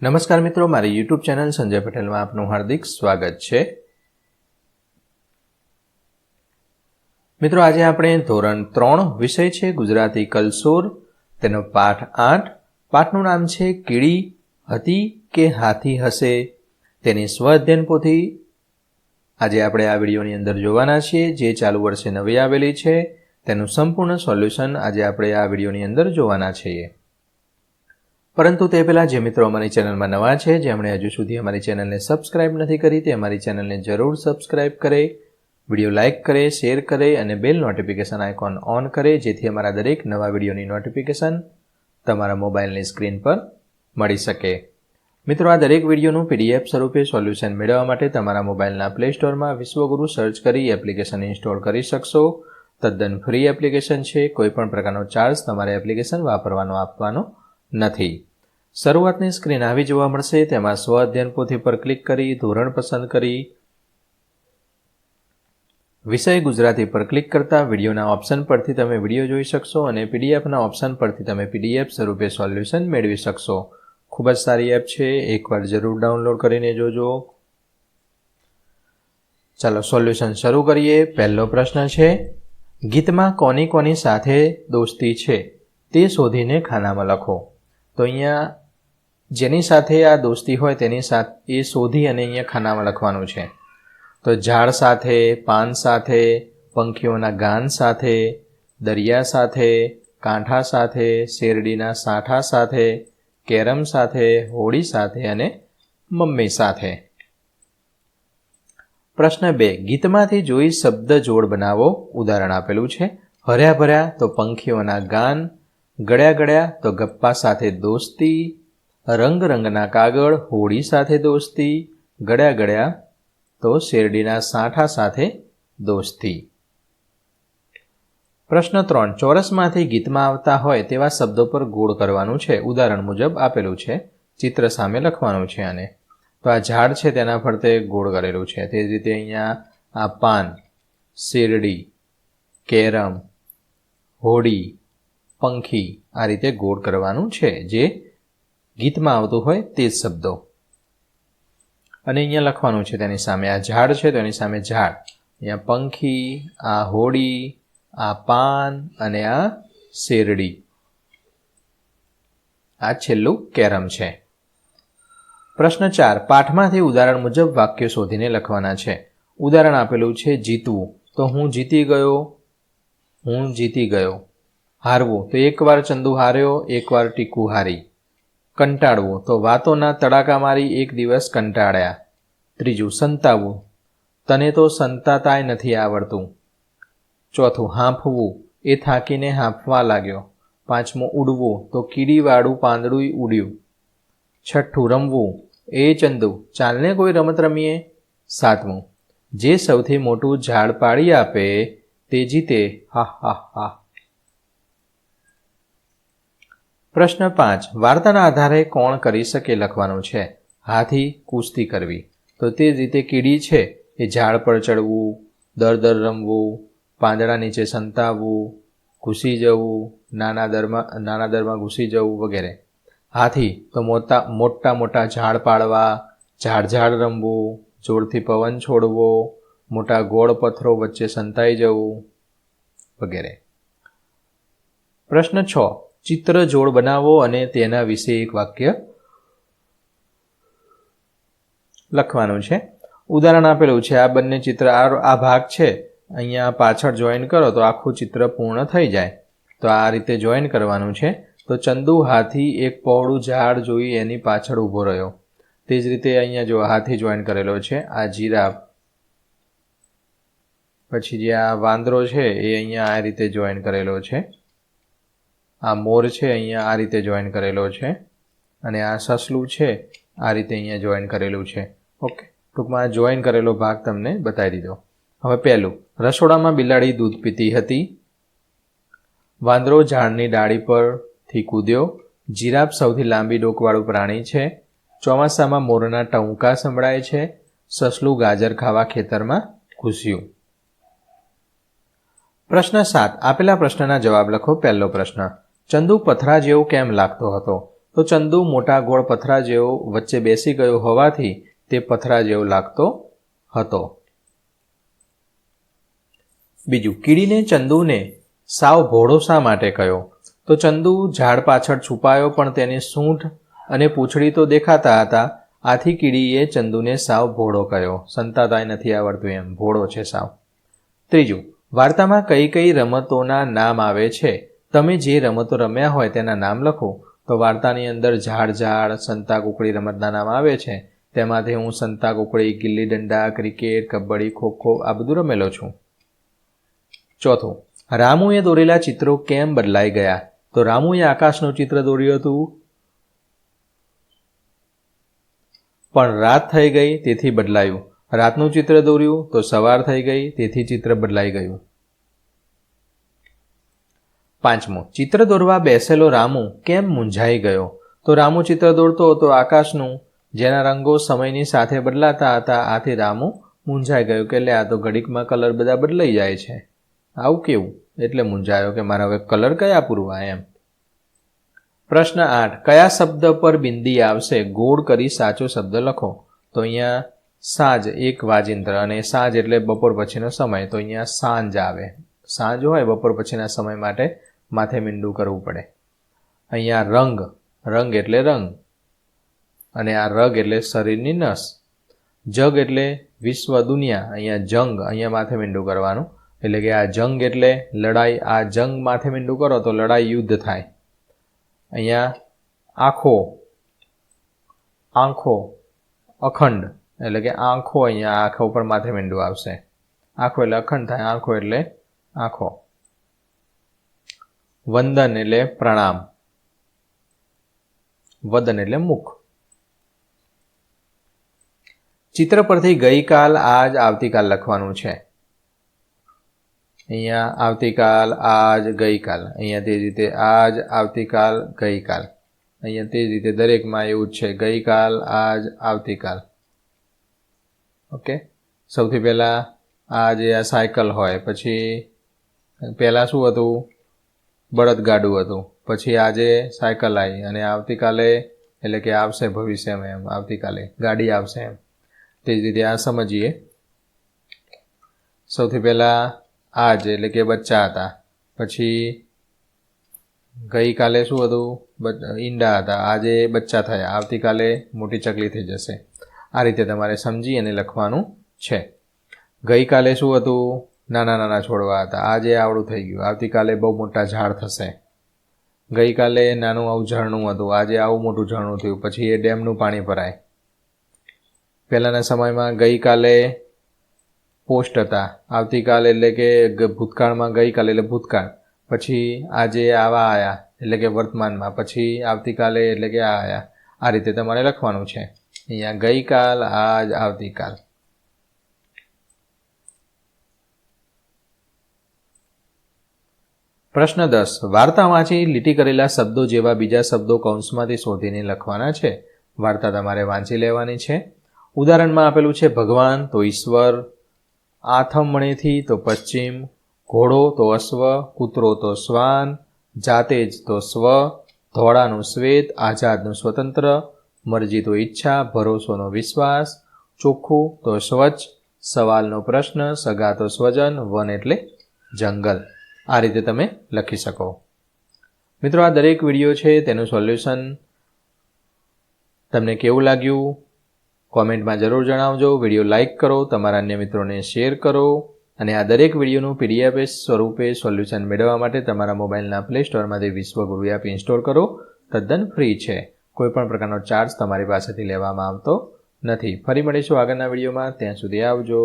નમસ્કાર મિત્રો, મારી યુટ્યુબ ચેનલ સંજય પટેલમાં આપનું હાર્દિક સ્વાગત છે. મિત્રો, આજે આપણે ધોરણ 3 વિષય છે ગુજરાતી કલસોર, તેનો પાઠ 8. પાઠનું નામ છે કીડી હતી કે હાથી હશે, તેની સ્વઅધ્યયન પોથી આજે આપણે આ વિડીયોની અંદર જોવાના છીએ, જે ચાલુ વર્ષે નવી આવેલી છે. તેનું સંપૂર્ણ સોલ્યુશન આજે આપણે આ વિડીયોની અંદર જોવાના છીએ. પરંતુ તે પહેલાં જે મિત્રો અમારી ચેનલમાં નવા છે, જેમણે હજુ સુધી અમારી ચેનલને સબસ્ક્રાઇબ નથી કરી, તે અમારી ચેનલને જરૂર સબસ્ક્રાઇબ કરે, વિડીયો લાઇક કરે, શેર કરે અને બેલ નોટિફિકેશન આઇકોન ઓન કરે, જેથી અમારા દરેક નવા વિડીયોની નોટિફિકેશન તમારા મોબાઈલની સ્ક્રીન પર મળી શકે. મિત્રો, આ દરેક વિડીયોનું PDF સ્વરૂપે સોલ્યુશન મેળવવા માટે તમારા મોબાઈલના પ્લે સ્ટોરમાં વિશ્વગુરુ સર્ચ કરી એપ્લિકેશન ઇન્સ્ટોલ કરી શકશો. તદ્દન ફ્રી એપ્લિકેશન છે. કોઈપણ પ્રકારનો ચાર્જ તમારે એપ્લિકેશન વાપરવાનો આપવાનો નથી. શરૂઆતની સ્ક્રીન આવી જોવા મળશે. તેમાં સ્વ અધ્યયન પોથી પર ક્લિક કરી ધોરણ પસંદ કરી વિષય ગુજરાતી પર ક્લિક કરતા વિડીયોના ઓપ્શન પરથી તમે વિડીયો જોઈ શકશો અને પીડીએફના ઓપ્શન પરથી તમે PDF સ્વરૂપે સોલ્યુશન મેળવી શકશો. ખૂબ જ સારી એપ છે, એકવાર જરૂર ડાઉનલોડ કરીને જોજો. ચાલો સોલ્યુશન શરૂ કરીએ. પહેલો પ્રશ્ન છે, ગીતમાં કોની કોની સાથે દોસ્તી છે તે શોધીને ખાનામાં લખો. તો અહીંયા જેની સાથે આ દોસ્તી હોય તેની સાથે એ શોધી અને અહીંયા ખાનામાં લખવાનું છે. તો ઝાડ સાથે, પાન સાથે, પંખીઓના ગાન સાથે, દરિયા સાથે, કાંઠા સાથે, શેરડીના સાંઠા સાથે, કેરમ સાથે, હોડી સાથે અને મમ્મી સાથે. પ્રશ્ન 2, ગીતમાંથી જોઈ શબ્દ જોડ બનાવો. ઉદાહરણ આપેલું છે. હર્યા ભર્યા તો પંખીઓના ગાન, ગળ્યા ગળ્યા તો ગપ્પા સાથે દોસ્તી, રંગ રંગના કાગળ હોડી સાથે દોસ્તી, ગળ્યા ગળ્યા તો શેરડીના સાંઠા સાથે દોસ્તી. પ્રશ્ન 3, ચોરસમાંથી ગીતમાં આવતા હોય તેવા શબ્દો પર ગોળ કરવાનું છે. ઉદાહરણ મુજબ આપેલું છે. ચિત્ર સામે લખવાનું છે. અને તો આ ઝાડ છે તેના ફરતે ગોળ કરેલું છે. તે જ રીતે અહીંયા આ પાન, શેરડી, કેરમ, હોડી, પંખી, આ રીતે ગોળ કરવાનું છે, જે ગીતમાં આવતું હોય તે જ શબ્દો. અને અહીંયા લખવાનું છે તેની સામે આ ઝાડ છે તો એની સામે ઝાડ, અહીંયા પંખી, આ હોડી, આ પાન અને આ શેરડી, આ છેલ્લું કેરમ છે. પ્રશ્ન 4, પાઠમાંથી ઉદાહરણ મુજબ વાક્ય શોધીને લખવાના છે. ઉદાહરણ આપેલું છે જીતવું, તો હું જીતી ગયો, હું જીતી ગયો. હારવું, તો એકવાર ચંદુ હાર્યો, એકવાર ટીકુ હારી. કંટાળવું, તો વાતોના તડાકા મારી એક દિવસ કંટાળ્યા. ત્રીજું, સંતાવવું, તને તો સંતાતાય નથી આવડતું. ચોથું, હાંફવું, એ થાકીને હાંફવા લાગ્યો. પાંચમું, ઉડવું, તો કીડીવાળું પાંદડું ઉડ્યું. છઠ્ઠું, રમવું, એ ચંદુ ચાલને કોઈ રમત રમીએ. સાતમું, જે સૌથી મોટું ઝાડ પાડી આપે તે જીતે, હા હા હા. પ્રશ્ન 5, વાર્તાના આધારે કોણ કરી શકે લખવાનું છે. હાથી કુસ્તી કરવી, તો તે જ રીતે કીડી છે એ ઝાડ પર ચડવું, દર રમવું, પાંદડા નીચે સંતાવવું, ઘૂસી જવું, નાના દરમાં ઘૂસી જવું વગેરે. હાથી તો મોટા ઝાડ પાડવા, ઝાડ રમવું, જોરથી પવન છોડવો, મોટા ગોળ પથ્થરો વચ્ચે સંતાઈ જવું વગેરે. પ્રશ્ન 6, ચિત્ર જોડ બનાવો અને તેના વિશે એક વાક્ય લખવાનું છે. ઉદાહરણ આપેલું છે. આ બંને ચિત્ર, આ ભાગ છે અહીંયા પાછળ જોઈન કરો તો આખું ચિત્ર પૂર્ણ થઈ જાય. તો આ રીતે જોઈન કરવાનું છે. તો ચંદુ હાથી એક પહોળું ઝાડ જોઈ એની પાછળ ઊભો રહ્યો. તે જ રીતે અહીંયા જો હાથી જોઈન કરેલો છે. આ જીરાફ, પછી જે આ વાંદરો છે એ અહીંયા આ રીતે જોઈન કરેલો છે. આ મોર છે અહીંયા આ રીતે જોઈન કરેલો છે. અને આ સસલું છે આ રીતે અહીંયા જોઈન કરેલું છે. ઓકે, ટૂંકમાં જોઈન કરેલો ભાગ તમને બતાવી દીધો. હવે પહેલું, રસોડામાં બિલાડી દૂધ પીતી હતી. વાંદરો ઝાડની ડાળી પરથી કૂદ્યો. જીરાફ સૌથી લાંબી ડોકવાળું પ્રાણી છે. ચોમાસામાં મોરના ટહુકા સંભળાય છે. સસલું ગાજર ખાવા ખેતરમાં ઘૂસ્યું. પ્રશ્ન 7, આપેલા પ્રશ્નના જવાબ લખો. પહેલો પ્રશ્ન, ચંદુ પથરા જેવો કેમ લાગતો હતો? તો ચંદુ મોટા ગોળ પથરા જેવો વચ્ચે બેસી ગયો હોવાથી તે પથરા જેવો લાગતો હતો. બીજું, કીડીને ચંદુને સાવ ભોળો શા માટે કહ્યો? તો ચંદુ ઝાડ પાછળ છુપાયો પણ તેની સૂંઢ અને પૂંછડી તો દેખાતા હતા. આથી કીડીએ ચંદુને સાવ ભોળો કહ્યો. સંતાતાય નથી આવડતું એમ, ભોળો છે સાવ. ત્રીજું, વાર્તામાં કઈ કઈ રમતોના નામ આવે છે? તમે જે રમતો રમ્યા હોય તેના નામ લખો. તો વાર્તાની અંદર ઝાડ ઝાડ, સંતા કુકડી રમતના નામ આવે છે. તેમાંથી હું સંતા કુકડી, ગિલ્લી દંડા, ક્રિકેટ, કબડ્ડી, ખોખો આ બધું રમેલો છું. ચોથું, રામુએ દોરેલા ચિત્રો કેમ બદલાઈ ગયા? તો રામુએ આકાશનું ચિત્ર દોર્યું હતું પણ રાત થઈ ગઈ તેથી બદલાયું. રાતનું ચિત્ર દોર્યું તો સવાર થઈ ગઈ તેથી ચિત્ર બદલાઈ ગયું. પાંચમું, ચિત્ર દોરવા બેસેલો રામુ કેમ મૂંઝાઈ ગયો? તો રામુ ચિત્ર દોરતો હતો આકાશનું, જેના રંગો સમયની સાથે બદલાતા હતા. આથી રામુ મૂંઝાઈ ગયો કે લે આ તો ઘડીકમાં કલર બધા બદલાઈ જાય છે, આવું કેવું? એટલે મૂંઝાયો કે મારે હવે કલર કયા પૂરવા એમ. પ્રશ્ન 8, કયા શબ્દ પર બિંદી આવશે? ગોળ કરી સાચો શબ્દ લખો. તો અહીંયા સાંજ એક વાજિંત્ર, અને સાંજ એટલે બપોર પછીનો સમય, તો અહીંયા સાંજ આવે. સાંજ હોય બપોર પછીના સમય માટે માથે મીંડું કરવું પડે. અહીંયા રંગ, રંગ એટલે રંગ, અને આ રગ એટલે શરીરની નસ. જગ એટલે વિશ્વ દુનિયા, અહીંયા જંગ, અહીંયા માથે મીંડું કરવાનું. એટલે કે આ જંગ એટલે લડાઈ, આ જંગ માથે મીંડું કરો તો લડાઈ યુદ્ધ થાય. અહીંયા આંખો, આંખો અખંડ, એટલે કે આંખો, અહીંયા આંખો ઉપર માથે મીંડું આવશે. આંખો એટલે અખંડ થાય, આંખો એટલે આંખો. વંદન એટલે પ્રણામ, વદન એટલે મુખ. ચિત્ર પરથી ગઈકાલ, આજ, આવતીકાલ લખવાનું છે. અહીંયા આવતીકાલ, આજ, ગઈકાલ. અહીંયા તે જ રીતે આજ, આવતીકાલ, ગઈકાલ. અહીંયા તે જ રીતે દરેકમાં એવું જ છે, ગઈકાલ, આજ, આવતીકાલ. ઓકે. સૌથી પહેલાં આ જે આ સાયકલ હોય, પછી પહેલાં શું હતું? બળદગાડું હતું. પછી આજે સાયકલ આવી, અને આવતીકાલે એટલે કે આવશે ભવિષ્યમાં એમ, આવતીકાલે ગાડી આવશે એમ. તે જ રીતે આ સમજીએ. સૌથી પહેલાં આજ એટલે કે બચ્ચા હતા. પછી ગઈકાલે શું હતું? ઈંડા હતા. આજે બચ્ચા થયા, આવતીકાલે મોટી ચકલી થઈ જશે. આ રીતે તમારે સમજી અને લખવાનું છે. ગઈકાલે શું હતું? નાના નાના છોડવા હતા. આજે આવડું થઈ ગયું, આવતીકાલે બહુ મોટા ઝાડ થશે. ગઈકાલે નાનું આવું ઝરણું હતું, આજે આવું મોટું ઝરણું થયું. પછી એ ડેમનું પાણી ભરાય. પહેલાંના સમયમાં ગઈકાલે પોસ્ટ હતા. આવતીકાલ એટલે કે ભૂતકાળમાં ગઈકાલે એટલે ભૂતકાળ. પછી આજે આવા આવ્યા એટલે કે વર્તમાનમાં. પછી આવતીકાલે એટલે કે આ આવ્યા. આ રીતે તમારે લખવાનું છે. અહીંયા ગઈકાલ, આજ, આવતીકાલ. પ્રશ્ન 10, વાર્તા વાંચી લીટી કરેલા શબ્દો જેવા બીજા શબ્દો કૌંસમાંથી શોધીને લખવાના છે. વાર્તા તમારે વાંચી લેવાની છે. ઉદાહરણમાં આપેલું છે ભગવાન તો ઈશ્વર, આથમણેથી તો પશ્ચિમ, ઘોડો તો અશ્વ, કૂતરો તો શ્વાન, જાતેજ તો સ્વ, ધોળાનું શ્વેત, આઝાદનું સ્વતંત્ર, મરજી તો ઈચ્છા, ભરોસોનો વિશ્વાસ, ચોખ્ખું તો સ્વચ્છ, સવાલનો પ્રશ્ન, સગા તો સ્વજન, વન એટલે જંગલ. આ રીતે તમે લખી શકો. મિત્રો, આ દરેક વિડીયો છે તેનું સોલ્યુશન તમને કેવું લાગ્યું કોમેન્ટમાં જરૂર જણાવજો. વિડીયો લાઇક કરો, તમારા અન્ય મિત્રોને શેર કરો, અને આ દરેક વિડીયોનું PDF સ્વરૂપે સોલ્યુશન મેળવવા માટે તમારા મોબાઈલના પ્લે સ્ટોરમાંથી વિશ્વગુરુ એપ ઇન્સ્ટોલ કરો. તદ્દન ફ્રી છે. કોઈપણ પ્રકારનો ચાર્જ તમારી પાસેથી લેવામાં આવતો નથી. ફરી મળીશું આગળના વિડીયોમાં. ત્યાં સુધી આવજો.